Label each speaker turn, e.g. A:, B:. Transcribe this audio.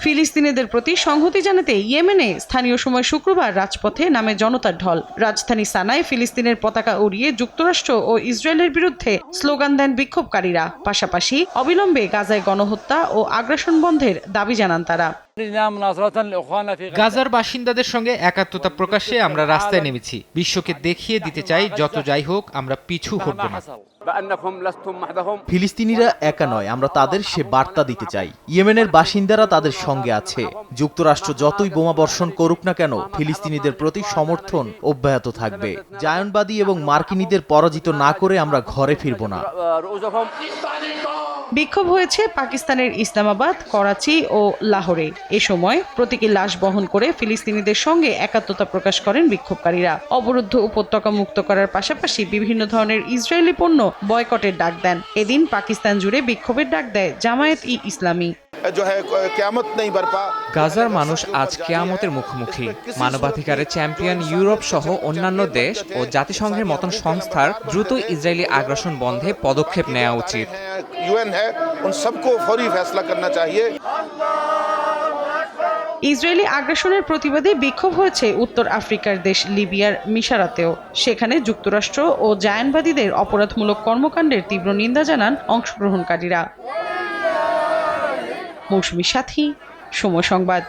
A: ফিলিস্তিনিদের প্রতি সংহতি জানাতে ইয়েমেনে স্থানীয় সময় শুক্রবার রাজপথে নামে জনতার ঢল। রাজধানী সানায় ফিলিস্তিনের পতাকা উড়িয়ে যুক্তরাষ্ট্র ও ইসরায়েলের বিরুদ্ধে স্লোগান দেন বিক্ষোভকারীরা। পাশাপাশি অবিলম্বে গাজায় গণহত্যা ও আগ্রাসন বন্ধের দাবি জানান তারা।
B: গাজার বাসিন্দাদের সঙ্গে একাত্মতা প্রকাশে আমরা রাস্তায় নেমেছি। বিশ্বকে দেখিয়ে দিতে চাই, যত যাই হোক আমরা পিছু হটব না।
C: ফিলিস্তিনিরা একা নয়, আমরা তাদের সে বার্তা দিতে চাই। ইয়েমেনের বাসিন্দারা তাদের সঙ্গে আছে। যুক্তরাষ্ট্র যতই বোমাবর্ষণ করুক না কেন, ফিলিস্তিনিদের প্রতি সমর্থন অব্যাহত থাকবে। জায়নবাদী এবং মার্কিনীদের পরাজিত না করে আমরা ঘরে ফিরব না।
A: বিক্ষোভ হয়েছে পাকিস্তানের ইসলামাবাদ, করাচি ও লাহোরে। এ সময় প্রতীকী লাশ বহন করে ফিলিস্তিনিদের সঙ্গে একাত্মতা প্রকাশ করেন বিক্ষোভকারীরা। অবরুদ্ধ উপত্যকা মুক্ত করার পাশাপাশি বিভিন্ন ধরনের ইসরায়েলি পণ্য বয়কটের ডাক দেন। এদিন পাকিস্তান জুড়ে বিক্ষোভের ডাক দেয় জামায়াত-ই-ইসলামী।
D: গাজার মানুষ আজ কিয়ামতের মুখোমুখি। মানবাধিকারের চ্যাম্পিয়ন ইউরোপ সহ অন্যান্য দেশ ও জাতিসংঘের মতন সংস্থার দ্রুত ইসরায়েলি আগ্রাসন বন্ধে পদক্ষেপ নেওয়া উচিত।
A: ইসরায়েলি আগ্রাসনের প্রতিবাদে বিক্ষোভ হয়েছে উত্তর আফ্রিকার দেশ লিবিয়ার মিশারাতেও। সেখানে যুক্তরাষ্ট্র ও জায়নবাদীদের অপরাধমূলক কর্মকাণ্ডের তীব্র নিন্দা জানান অংশগ্রহণকারীরা। মৌসুমী সাথী, সময় সংবাদ।